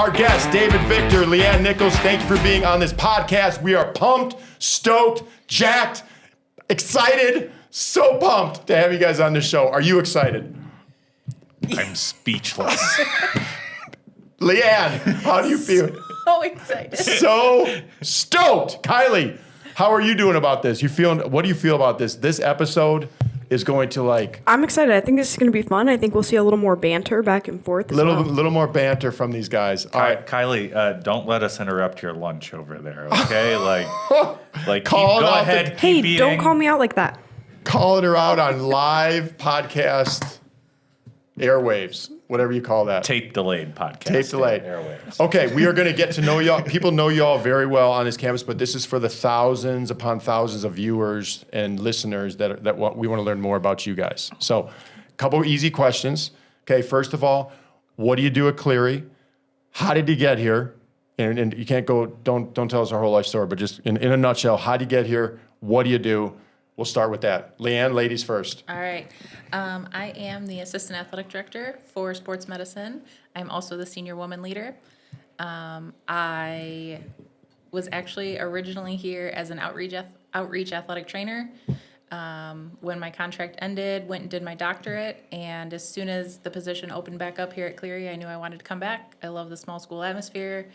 Our guests, David Victor, Leanne Nichols, thank you for being on this podcast. We are pumped, stoked, jacked, excited, so pumped to have you guys on the show. Are you excited? I'm speechless. Leanne, how do you feel? So excited. So stoked. Kylie, how are you doing about this? What do you feel about this? This episode is going to I'm excited. I think this is going to be fun. I think we'll see a little more banter back and forth. little more banter from these guys. All right. Kylie, don't let us interrupt your lunch over there, okay? Call it go out ahead. Hey, keep eating. don't call me out like that. Calling her out on live podcast airwaves, whatever you call that. Tape delayed podcast. Tape delayed. Airwaves. Okay, we are going to get to know y'all. People know y'all very well on this campus, but this is for the thousands upon thousands of viewers and listeners that we want to learn more about you guys. So, a couple easy questions. Okay, first of all, what do you do at Cleary? How did you get here? And you can't go. Don't tell us our whole life story, but just in a nutshell, how do you get here? What do you do? We'll start with that. Leanne, ladies first. All right. I am the assistant athletic director for sports medicine. I'm also the senior woman leader. I was actually originally here as an outreach athletic trainer. When my contract ended, went and did my doctorate, and as soon as the position opened back up here at Cleary, I knew I wanted to come back. I love the small school atmosphere.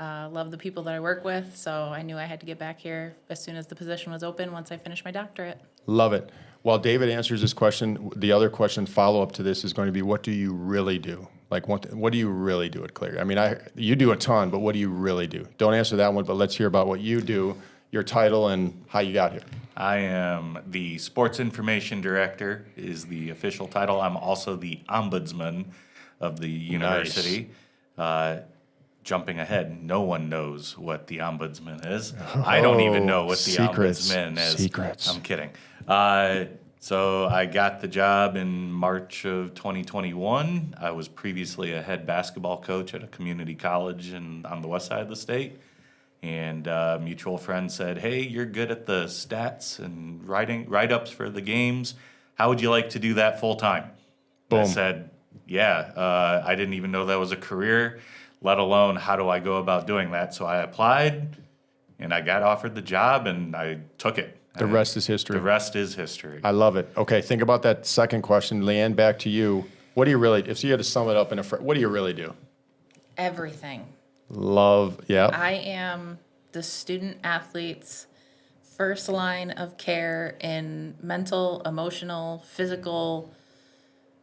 Love the people that I work with, so I knew I had to get back here as soon as the position was open once I finished my doctorate. Love it. While David answers this question, the other question follow-up to this is going to be, what do you really do? What do you really do at Cleary? I mean, you do a ton, but what do you really do? Don't answer that one, but let's hear about what you do, your title, and how you got here. I am the sports information director is the official title. I'm also the Ombudsman of the university. Nice. Jumping ahead, no one knows what the Ombudsman is. I don't even know what the Ombudsman is. Secrets. I'm kidding. So I got the job in March of 2021. I was previously a head basketball coach at a community college on the west side of the state. And a mutual friend said, hey, you're good at the stats and write-ups for the games. How would you like to do that full time? Boom. I said, yeah. I didn't even know that was a career, let alone how do I go about doing that. So I applied, and I got offered the job, and I took it. The rest is history. The rest is history. I love it. Okay, think about that second question. Leanne, back to you. What do you really, if you had to sum it up what do you really do? Everything. Yeah. I am the student athlete's first line of care in mental, emotional, physical,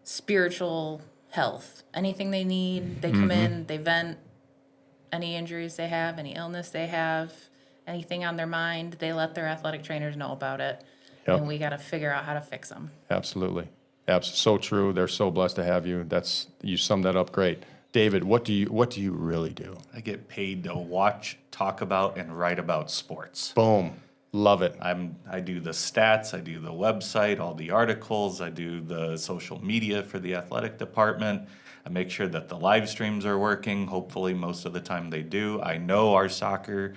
spiritual health. Anything they need, they come in, they vent any injuries they have, any illness they have, anything on their mind, they let their athletic trainers know about it. Yep. And we got to figure out how to fix them. Absolutely. So true. They're so blessed to have you. You summed that up great. David, what do you really do? I get paid to watch, talk about, and write about sports. Boom. Love it. I do the stats, I do the website, all the articles, I do the social media for the athletic department. I make sure that the live streams are working. Hopefully, most of the time they do. I know our soccer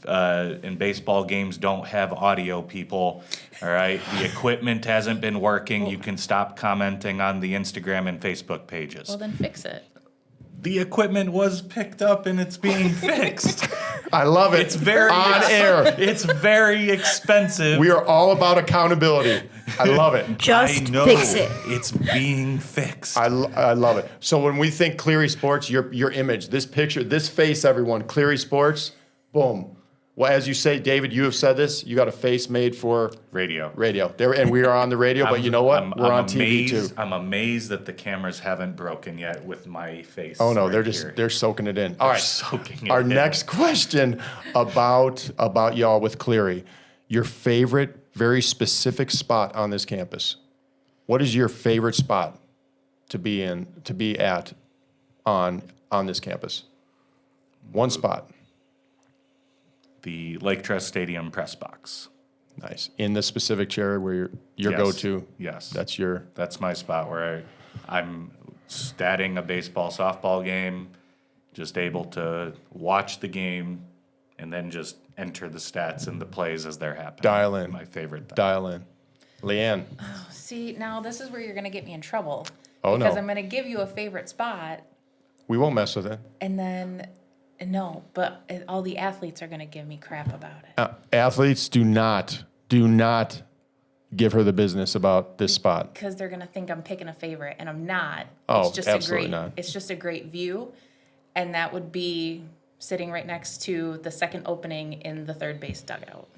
and baseball games don't have audio people. All right, the equipment hasn't been working. You can stop commenting on the Instagram and Facebook pages. Well, then fix it. The equipment was picked up and it's being fixed. I love it. It's very on air. It's very expensive. We are all about accountability. I love it. Just I know fix it. It's being fixed. I love it. So when we think Cleary Sports, your image, this picture, this face, everyone, Cleary Sports, boom. Well, as you say, David, you have said this. You got a face made for radio. And we are on the radio, but you know what? We're on TV too. I'm amazed that the cameras haven't broken yet with my face. Oh no, right they're soaking it in. All right. Soaking it Our in. next question about y'all with Cleary. Your favorite, very specific spot on this campus. What is your favorite spot to be at on this campus? One spot. The Lake Trust Stadium press box. Nice. In the specific chair where your Yes. go-to. Yes. That's my spot where I'm statting a baseball, softball game, just able to watch the game and then just enter the stats and the plays as they're happening. Dial in. My favorite thing. Dial in. Leanne. See, now this is where you're going to get me in trouble. Oh, no. Because I'm going to give you a favorite spot, We won't mess with it. And then, no, but all the athletes are going to give me crap about it. Athletes do not give her the business about this spot. Because they're going to think I'm picking a favorite, and I'm not. Oh, it's just absolutely not. It's just a great view, and that would be sitting right next to the second opening in the third base dugout.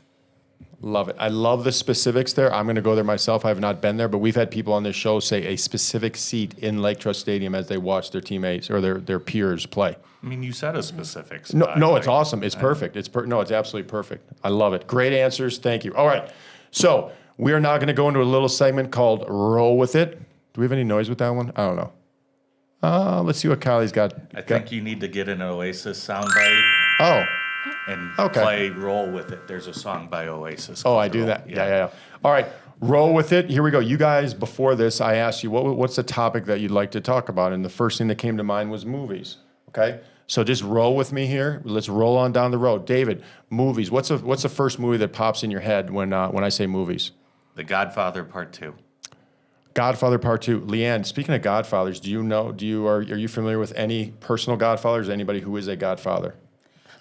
Love it. I love the specifics there. I'm going to go there myself. I have not been there, but we've had people on this show say a specific seat in Lake Trust Stadium as they watch their teammates or their peers play. I mean, you said a specific No, spot. no, it's awesome. It's perfect. It's absolutely perfect. I love it. Great answers. Thank you. All right. So we are now going to go into a little segment called Roll With It. Do we have any noise with that one? I don't know. Let's see what Kylie's got. I think you need to get an Oasis soundbite Oh, and Okay. play Roll With It. There's a song by Oasis. oh, called I do Roll. that. Yeah. All right. Roll with it. Here we go. You guys, before this, I asked you, what's the topic that you'd like to talk about? And the first thing that came to mind was movies. Okay? So just roll with me here. Let's roll on down the road. David, movies. What's the first movie that pops in your head when I say movies? The Godfather Part 2. Godfather Part 2. Leanne, speaking of Godfathers, are you familiar with any personal Godfathers? Anybody who is a Godfather?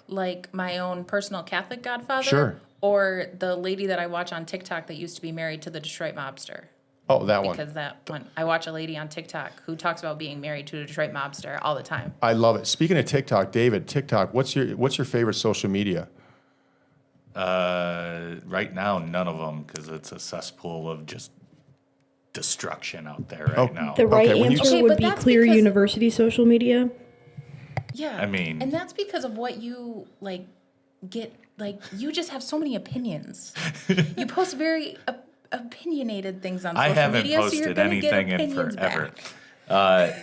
Like my own personal Catholic godfather? Sure. Or the lady that I watch on TikTok that used to be married to the Detroit mobster? Oh, that one. Because I watch a lady on TikTok who talks about being married to a Detroit mobster all the time. I love it. Speaking of TikTok, David, TikTok, what's your favorite social media? Right now, none of them, because it's a cesspool of just destruction out there right now. The right Okay, when you- answer Okay, would but be that's Cleary because- University social media. Yeah. I mean- And that's because of what you, you just have so many opinions. You post very opinionated things on I social haven't media, so you're posted going to get anything in opinions forever. back.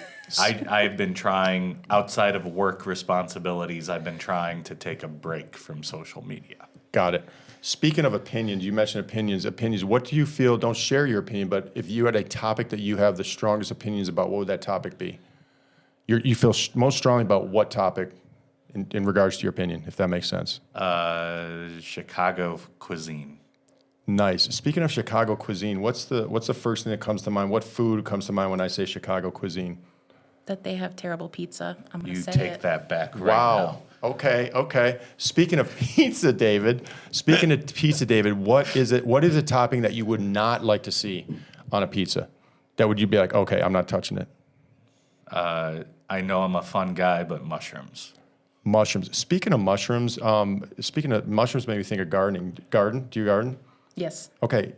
I've been trying, outside of work responsibilities, I've been trying to take a break from social media. Got it. Speaking of opinions, you mentioned opinions. What do you feel, don't share your opinion, but if you had a topic that you have the strongest opinions about, what would that topic be? You feel most strongly about what topic in regards to your opinion, if that makes sense? Chicago cuisine. Nice. Speaking of Chicago cuisine, what's the first thing that comes to mind? What food comes to mind when I say Chicago cuisine? That they have terrible pizza. I'm going to You say take it. that back right Wow. now. Okay. Speaking of pizza, David, what is a topping that you would not like to see on a pizza? You'd be like, okay, I'm not touching it. I know I'm a fun guy, but mushrooms. Mushrooms. Speaking of mushrooms made me think of gardening. Garden? Do you garden? Yes. Okay.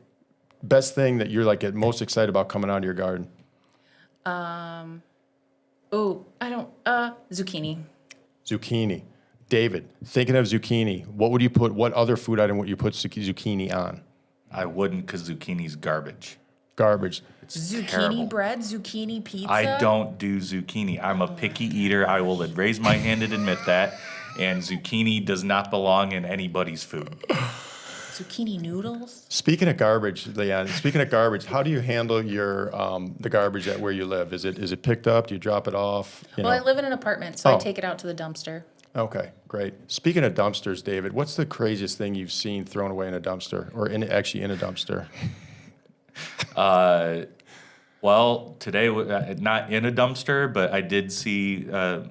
Best thing that you're get most excited about coming out of your garden? Zucchini. Zucchini. David, thinking of zucchini, what other food item would you put zucchini on? I wouldn't, because zucchini's garbage. Garbage. Zucchini terrible. bread, zucchini pizza. I don't do zucchini. I'm a picky eater. I will raise my hand and admit that. And zucchini does not belong in anybody's food. Zucchini noodles. Speaking of garbage, Leanne, how do you handle your the garbage at where you live? Is it picked up? Do you drop it off? Well, I live in an apartment, so Oh. I take it out to the dumpster. Okay, great. Speaking of dumpsters, David, what's the craziest thing you've seen thrown away in a dumpster, or actually in a dumpster? Well, today, not in a dumpster, but I did see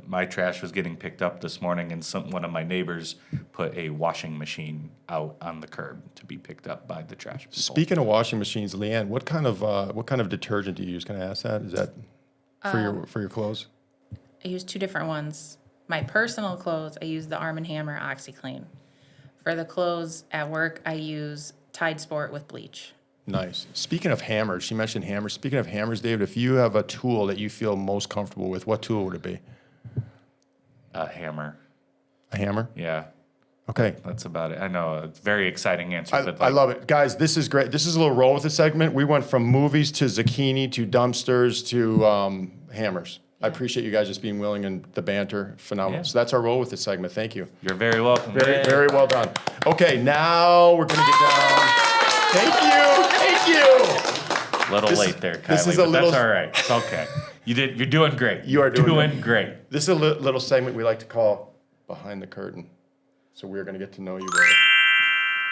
my trash was getting picked up this morning, and one of my neighbors put a washing machine out on the curb to be picked up by the trash people. Speaking of washing machines, Leanne, what kind of detergent do you use? Can I ask that? Is that for your clothes? I use two different ones. My personal clothes, I use the Arm & Hammer OxyClean. For the clothes at work, I use Tide Sport with bleach. Nice. Speaking of hammers, she mentioned hammers. Speaking of hammers, David, if you have a tool that you feel most comfortable with, what tool would it be? A hammer. A hammer? Yeah, Okay. that's about it. I know, it's a very exciting answer. but I love it. Guys, this is great. This is a little roll with the segment. We went from movies to zucchini to dumpsters to hammers. I appreciate you guys just being willing and the banter. Phenomenal. Yeah. So that's our roll with the segment. Thank you. You're very welcome. Very, very well done. Okay, now we're going to get down. Thank you. Little late there, Kylie, this is but a little- that's all right. It's okay. You're doing great. You are doing great. This is a little segment we like to call Behind the Curtain. So we're going to get to know you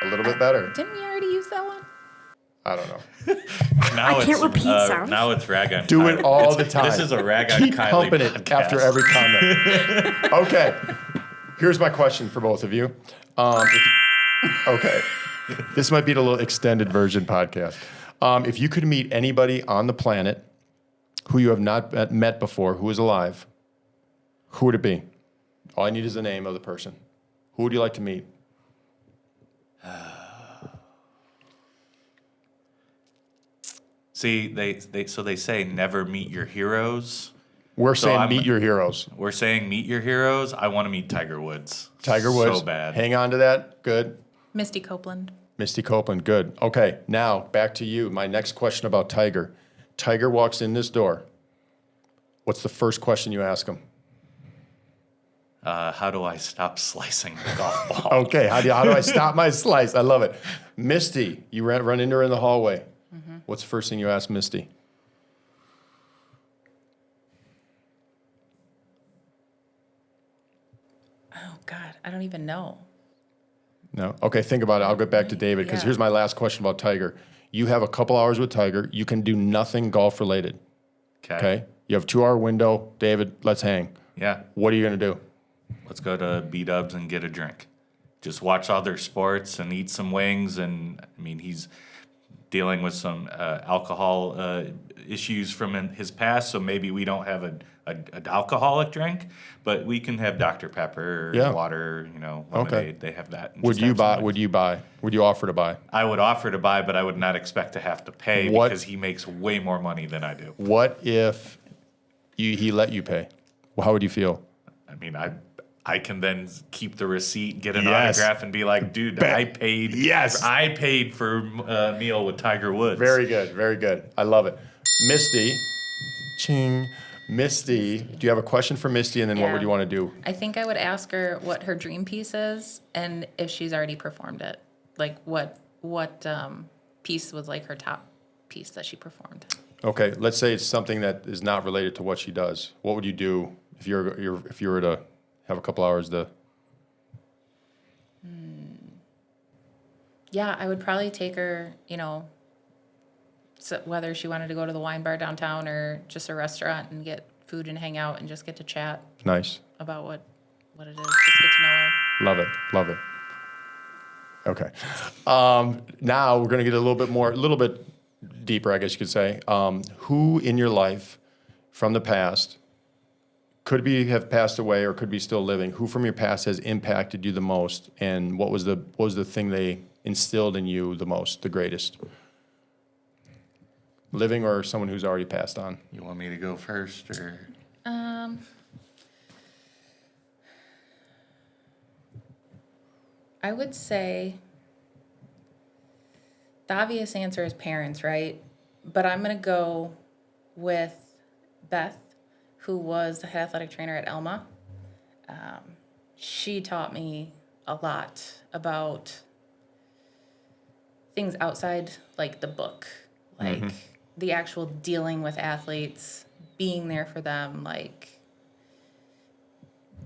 a little bit better. Didn't we already use that one? I don't know. Now I can't repeat sounds. Now it's rag on Do Kylie. it all the time. This is a rag on Keep Kylie pumping it podcast. after every comment. Okay. Here's my question for both of you. Okay. This might be a little extended version podcast. If you could meet anybody on the planet who you have not met before, who is alive, who would it be? All I need is the name of the person. Who would you like to meet? See, they say never meet your heroes. We're So saying I'm- meet your heroes. We're saying meet your heroes. I want to meet Tiger Woods. Tiger Woods. So bad. Hang on to that. Good. Misty Copeland. Misty Copeland. Good. Okay. Now back to you. My next question about Tiger. Tiger walks in this door. What's the first question you ask him? How do I stop slicing the golf ball? Okay. How do I stop my slice? I love it. Misty, you run into her in the hallway. What's the first thing you ask Misty? Oh, God, I don't even know. No? Okay, think about it. I'll get back to David because Yeah. here's my last question about Tiger. You have a couple hours with Tiger. You can do nothing golf related. Okay? You have a 2-hour window. David, let's hang. Yeah. What are you going to do? Let's go to B-Dubs and get a drink. Just watch other sports and eat some wings. And I mean, he's dealing with some alcohol issues from his past, so maybe we don't have an alcoholic drink, but we can have Dr. Pepper or Yeah. water, lemonade. Okay. They have that. And Would just you have some buy? wings. Would you buy? Would you offer to buy? I would offer to buy, but I would not expect to have to pay What- because he makes way more money than I do. What if he let you pay? Well, how would you feel? I mean, I can then keep the receipt, get an Yes. autograph, and be like, dude, I paid. Yes. I paid for a meal with Tiger Woods. Very good. Very good. I love it. Misty, ching. Misty, do you have a question for Misty? And then what Yeah. would you want to do? I think I would ask her what her dream piece is and if she's already performed it. Like what piece was like her top piece that she performed. Okay, let's say it's something that is not related to what she does. What would you do if you were to have a couple hours to? Yeah, I would probably take her, so whether she wanted to go to the wine bar downtown or just a restaurant and get food and hang out and just get to chat Nice. about what it is. Just get to know her. Love it. Love it. Okay. Now we're going to get a little bit deeper, I guess you could say. Who in your life from the past could have passed away or could be still living? Who from your past has impacted you the most? And what was the thing they instilled in you the most, the greatest? Living or someone who's already passed on? You want me to go first, or? I would say the obvious answer is parents, right? But I'm going to go with Beth, who was the head athletic trainer at Elma. She taught me a lot about things outside, like the book, like the actual dealing with athletes, being there for them,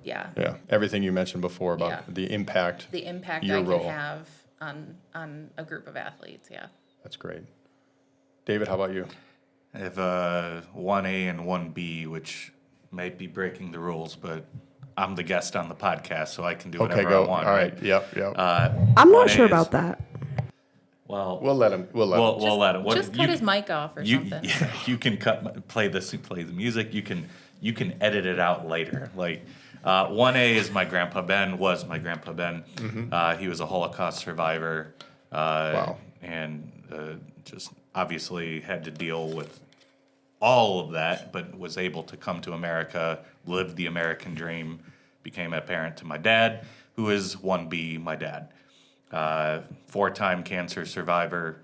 yeah, Everything you mentioned before about Yeah. the impact. the impact Your I can role. have on a group of athletes, yeah. That's great. David, how about you? I have a 1A and 1B, which might be breaking the rules, but I'm the guest on the podcast, so I can do whatever Okay, go. I want. All right. Yep. I'm not 1A sure is- about that. Well, We'll let him. We'll let him. What- Just cut his mic off or you, something. You can play the music. You can edit it out later. Like 1A is my grandpa Ben. Was my grandpa Ben. He was a Holocaust survivor. Wow. And just obviously had to deal with all of that, but was able to come to America, live the American dream, became a parent to my dad, who is 1B, my dad. 4-time cancer survivor.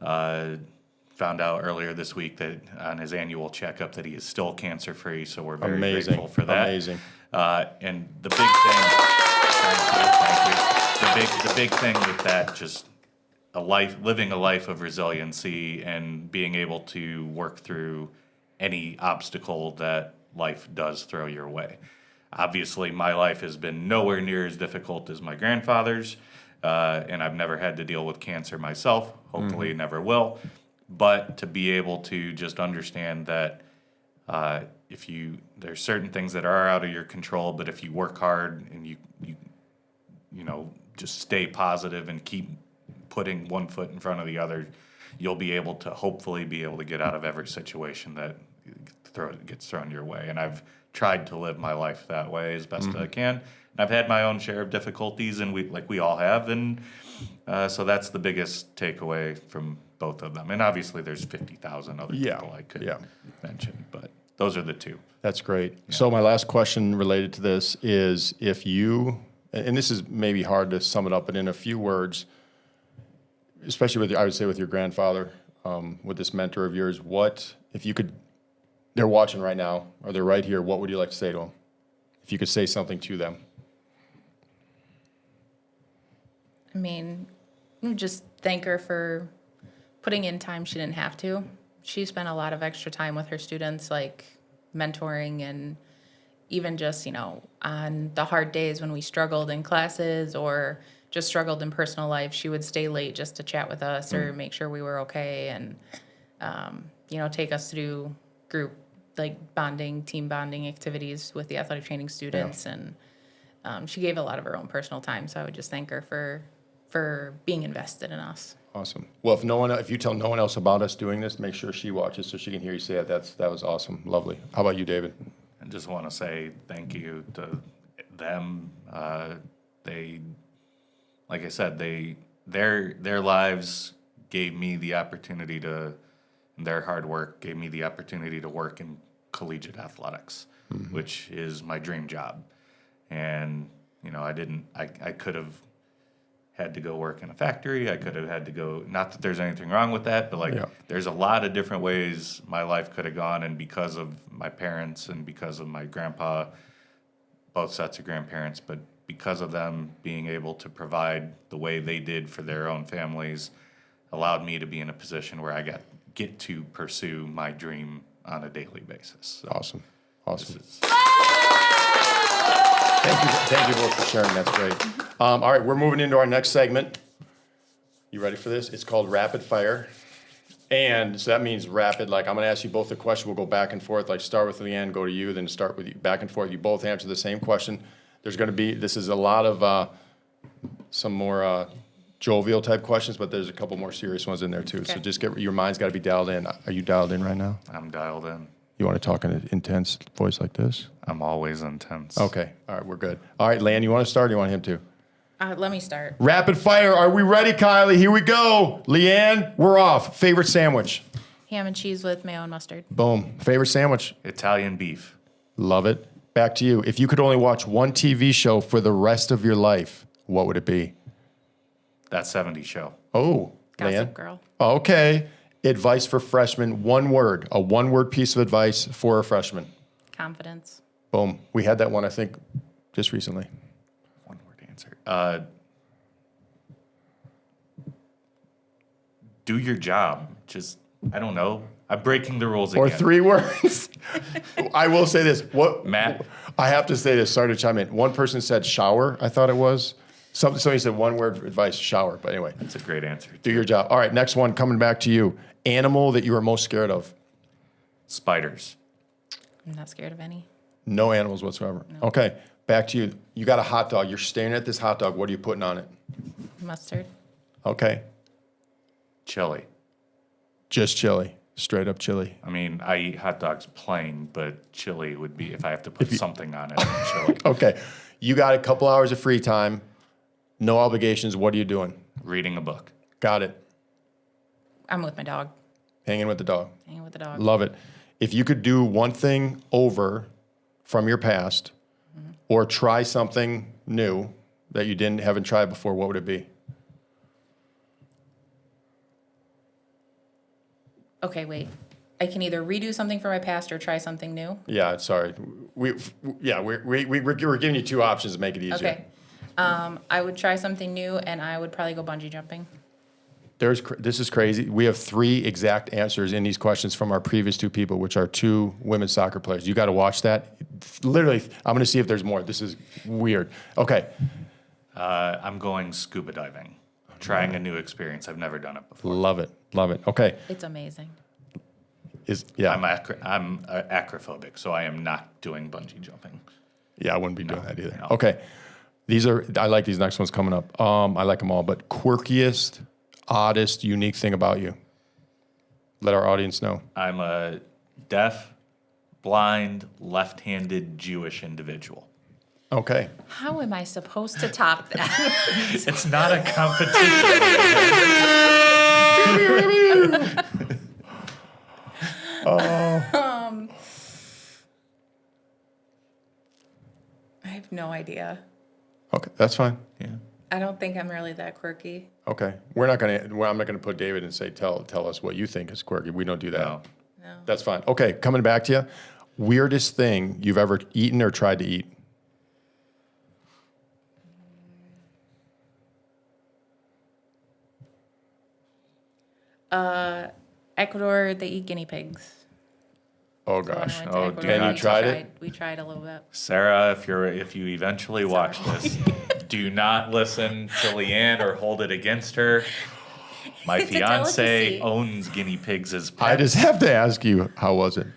Found out earlier this week that on his annual checkup that he is still cancer free, so we're very Amazing. grateful for that. Amazing. And the big thing, thank you. The big thing with that, just living a life of resiliency and being able to work through any obstacle that life does throw your way. Obviously, my life has been nowhere near as difficult as my grandfather's, and I've never had to deal with cancer myself. Hopefully never will. But to be able to just understand that there's certain things that are out of your control, but if you work hard and you just stay positive and keep putting one foot in front of the other, you'll be able to hopefully get out of every situation that gets thrown your way. And I've tried to live my life that way as best I can. And I've had my own share of difficulties, and we all have, and so that's the biggest takeaway from both of them. And obviously, there's 50,000 other people I could mention, but those are the two. That's great. Yeah. So my last question related to this is, if you, and this is maybe hard to sum it up, but in a few words, especially I would say with your grandfather, with this mentor of yours, what, if you could, they're watching right now, or they're right here, what would you like to say to them? If you could say something to them. I mean, just thank her for putting in time she didn't have to. She spent a lot of extra time with her students, like mentoring, and even just, on the hard days when we struggled in classes or just struggled in personal life, she would stay late just to chat with us or make sure we were okay, and, take us to do group, like team bonding activities with the athletic training students. Yeah. And she gave a lot of her own personal time, so I would just thank her for being invested in us. Awesome. Well, if you tell no one else about us doing this, make sure she watches so she can hear you say it. That was awesome. Lovely. How about you, David? I just want to say thank you to them. They, like I said, their lives gave me the opportunity their hard work gave me the opportunity to work in collegiate athletics, which is my dream job. And, I could have had to go work in a factory. I could have had to go, not that there's anything wrong with that, but there's a lot of different ways my life could have gone. And because of my parents and because of my grandpa, both sets of grandparents, but because of them being able to provide the way they did for their own families, allowed me to be in a position where I get to pursue my dream on a daily basis. So awesome. Thank you both for sharing. That's great. All right, we're moving into our next segment. You ready for this? It's called Rapid Fire. And so that means rapid, like I'm going to ask you both a question. We'll go back and forth, like start with Leanne, go to you, then start with you, back and forth. You both answer the same question. This is a lot of some more jovial type questions, but there's a couple more serious ones in there too. Okay. So just your mind's got to be dialed in. Are you dialed in right now? I'm dialed in. You want to talk in an intense voice like this? I'm always intense. Okay. All right, we're good. All right, Leanne, you want to start or you want him to? Let me start. Rapid fire. Are we ready, Kylie? Here we go. Leanne, we're off. Favorite sandwich? Ham and cheese with mayo and mustard. Boom. Favorite sandwich? Italian beef. Love it. Back to you. If you could only watch one TV show for the rest of your life, what would it be? That 70s show. Oh, Gossip Leanne? Girl. Okay. Advice for freshmen. One word. A one-word piece of advice for a freshman. Confidence. Boom. We had that one, I think, just recently. One-word answer. Do your job. Just, I don't know. I'm breaking the rules again. Or 3 words. I will say this. Matt? I have to say this. Sorry to chime in. One person said shower, I thought it was. Somebody said one word advice, shower. But anyway. That's a great answer. Do your job. All right, next one, coming back to you. Animal that you are most scared of. Spiders. I'm not scared of any. No animals whatsoever. No. Okay, back to you. You got a hot dog. You're staring at this hot dog. What are you putting on it? Mustard. Okay. Chili. Just chili. Straight up chili. I mean, I eat hot dogs plain, but chili would be, if I have to put something on it, chili. Okay. You got a couple hours of free time. No obligations. What are you doing? Reading a book. Got it. I'm with my dog. Hanging with the dog. Hanging with the dog. Love it. If you could do one thing over from your past or try something new that you haven't tried before, what would it be? Okay, wait. I can either redo something from my past or try something new. Yeah, sorry. We're giving you 2 options to make it easier. Okay. I would try something new, and I would probably go bungee jumping. This is crazy. We have 3 exact answers in these questions from our previous 2 people, which are 2 women's soccer players. You got to watch that. Literally, I'm going to see if there's more. This is weird. Okay. I'm going scuba diving. Trying a new experience. I've never done it before. Love it. Love it. Okay. It's amazing. I'm acrophobic, so I am not doing bungee jumping. Yeah, I wouldn't be doing that either. No. Okay. I like these next ones coming up. I like them all, but quirkiest, oddest, unique thing about you. Let our audience know. I'm a deaf, blind, left-handed Jewish individual. Okay. How am I supposed to top that? It's not a competition. I have no idea. Okay, that's fine. Yeah. I don't think I'm really that quirky. Okay. I'm not gonna put David and say, tell us what you think is quirky. We don't do that. No. No. That's fine. Okay, coming back to you. Weirdest thing you've ever eaten or tried to eat? Ecuador, they eat guinea pigs. Oh So when I gosh. went to Oh, Ecuador, and you we tried it? We tried a little bit. Sarah, if you eventually watch this, do not listen to Leanne or hold it against her. My It's a fiance delicacy. owns guinea pigs as pets. I just have to ask you, how was it?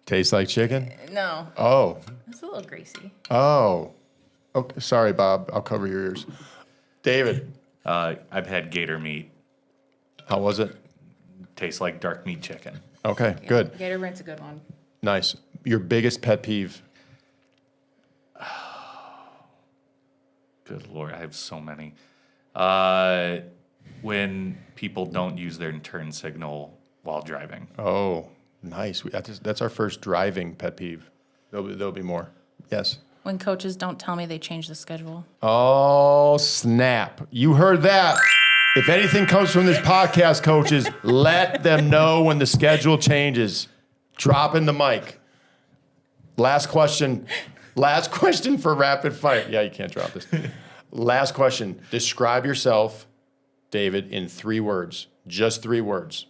Taste like chicken? No, Oh. it's a little greasy. Oh. Okay. Sorry, Bob. I'll cover your ears. David, I've had gator meat. how was it? Tastes like dark meat chicken. Okay, good. Gator rent's a good one. Nice. Your biggest pet peeve? Good Lord, I have so many. When people don't use their turn signal while driving. Oh, nice. That's our first driving pet peeve. There'll be more. Yes. When coaches don't tell me they change the schedule. Oh, snap. You heard that. If anything comes from this podcast, coaches, let them know when the schedule changes. Drop in the mic. Last question. Last question for rapid fire. Yeah, you can't drop this. Last question. Describe yourself, David, in 3 words. Just 3 words.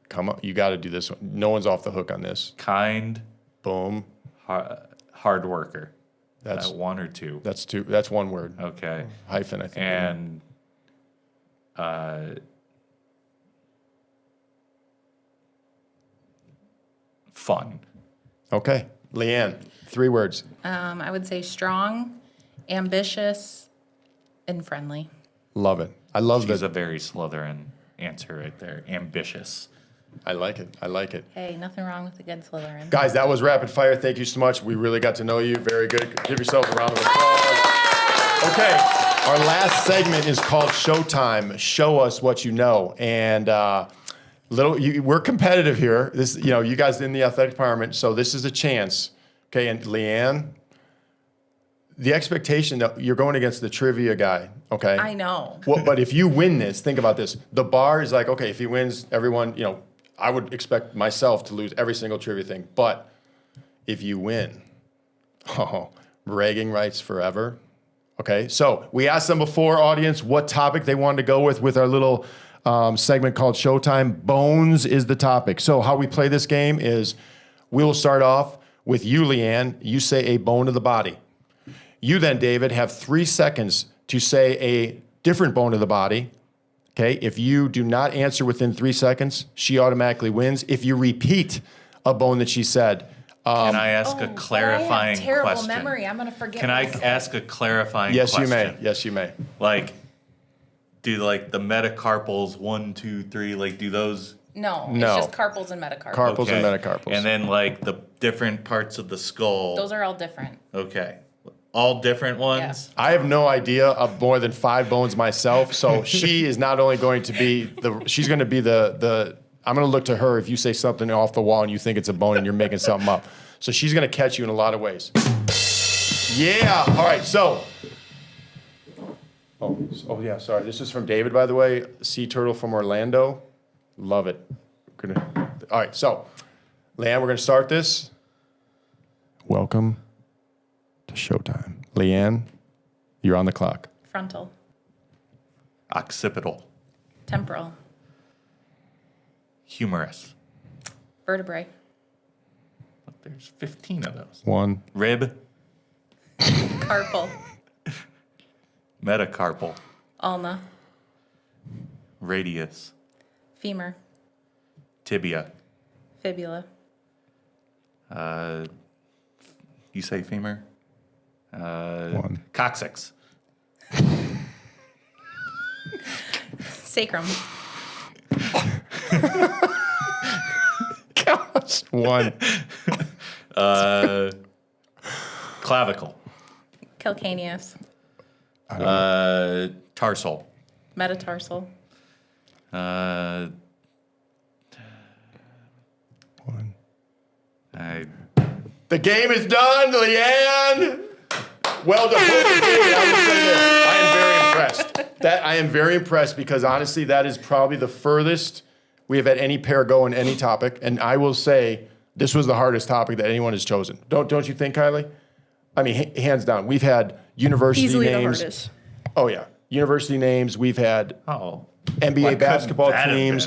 Come on. You got to do this one. No one's off the hook on this. Kind, Boom. hard worker. That's 1 or 2. That's 2. That's 1 word. Okay. Hyphen, I think. And fun. Okay. Leanne, 3 words. I would say strong, ambitious, and friendly. Love it. I love She's that. a very Slytherin answer right there. Ambitious. I like it. I like it. Hey, nothing wrong with a good Slytherin. Guys, that was rapid fire. Thank you so much. We really got to know you. Very good. Give yourself a round of applause. Okay. Our last segment is called Showtime. Show us what you know. And we're competitive here. This, you guys in the athletic department, so this is a chance. Okay, and Leanne, the expectation that you're going against the trivia guy. Okay. I know. Well, but if you win this, think about this. The bar is like, okay, if he wins, everyone, I would expect myself to lose every single trivia thing. But if you win, bragging rights forever. Okay, so we asked them before, audience, what topic they wanted to go with our little segment called Showtime. Bones is the topic. So how we play this game is we will start off with you, Leanne. You say a bone of the body. You then, David, have 3 seconds to say a different bone of the body. Okay, if you do not answer within 3 seconds, she automatically wins. If you repeat a bone that she said, Can I ask a clarifying I have terrible question? memory. I'm going to forget. Can I myself. ask a clarifying yes, question? you may. Yes, you may. Like, do the metacarpals 1, 2, 3? Like, do those? No, No. it's just carpals and metacarpals. Carpals and metacarpals. And then the different parts of the skull. Those are all different. Okay, all different ones. Yes. I have no idea of more than 5 bones myself, so she is not only going to be she's going to be the. I'm going to look to her if you say something off the wall and you think it's a bone and you're making something up. So she's going to catch you in a lot of ways. Yeah. All right. So. Oh yeah. Sorry. This is from David, by the way. Sea turtle from Orlando. Love it. All right. So, Leanne, we're going to start this. Welcome to Showtime. Leanne, you're on the clock. Frontal, Occipital, temporal, humerus. vertebrae, There's 15 of those. 1. Rib. Carpal. Metacarpal. Ulna. Radius. Femur. Tibia. Fibula. You say femur? One. Coccyx. Sacrum. Gosh, one. Clavicle. Calcaneus. Tarsal. Metatarsal. One. I The game is done, Leanne. Well done. I will say this. I am very impressed. I am very impressed because honestly, that is probably the furthest we have had any pair go in any topic. And I will say this was the hardest topic that anyone has chosen. Don't you think, Kylie? I mean, hands down. We've had university Easily names. the hardest. Oh yeah, university names. We've had oh. NBA Why basketball couldn't that have teams.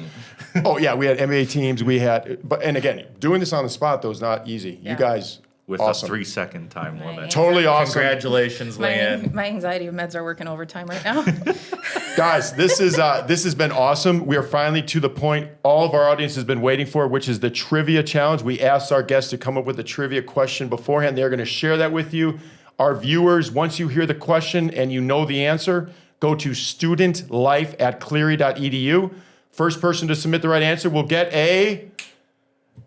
been? Oh yeah, we had NBA teams. We had, and again, doing this on the spot though is not easy. Yeah. You guys, With awesome. a 3-second time Right. limit. Totally awesome. Congratulations, Leanne. My anxiety meds are working overtime right now. Guys, this has been awesome. We are finally to the point all of our audience has been waiting for, which is the trivia challenge. We asked our guests to come up with a trivia question beforehand. They're going to share that with you. Our viewers, once you hear the question and you know the answer, go to studentlife@cleary.edu. First person to submit the right answer will get a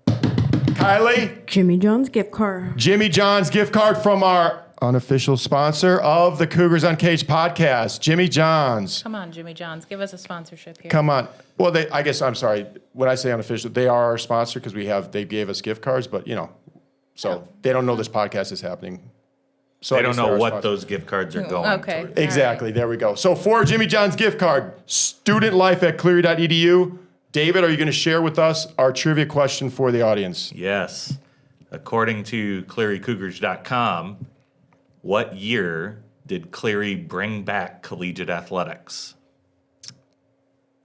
Kylie Jimmy John's gift card. Jimmy John's gift card from our unofficial sponsor of the Cougars Uncaged podcast, Jimmy John's. Come on, Jimmy John's, give us a sponsorship here. Come on. Well, I guess I'm sorry. When I say unofficial, they are our sponsor because they gave us gift cards, but so they don't know this podcast is happening. So They I don't guess know they're our what sponsor. those gift cards are going Okay. to. Exactly. There we go. So for Jimmy John's gift card, studentlife@cleary.edu. David, are you going to share with us our trivia question for the audience? Yes. According to ClearyCougars.com, what year did Cleary bring back collegiate athletics?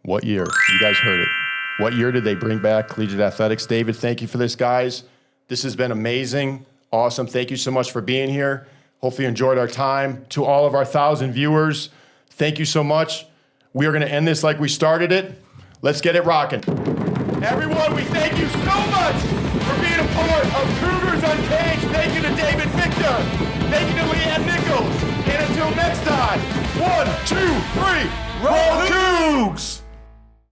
What year? You guys heard it. What year did they bring back collegiate athletics? David, thank you for this, guys. This has been amazing. Awesome. Thank you so much for being here. Hopefully you enjoyed our time. To all of our 1,000 viewers, thank you so much. We are going to end this like we started it. Let's get it rocking. Everyone, we thank you so much for being a part of Cougars Uncaged. Thank you to David Victor. Thank you to Leanne Nichols. And until next time, 1, 2, 3, roll Cougs!